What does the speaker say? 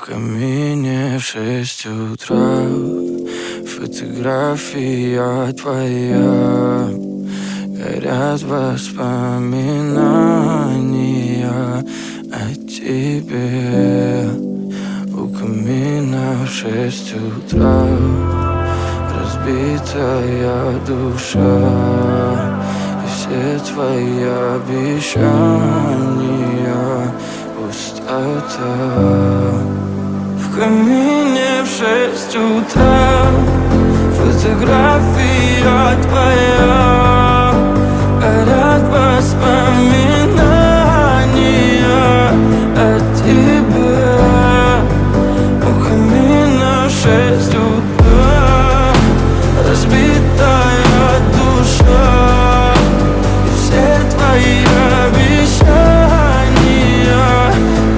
камине в 6 утра фотография твоя. Горят воспоминания о тебе. У камина в 6 утра разбитая душа, и все твои обещания пустота. В камине в 6 утра фотография твоя.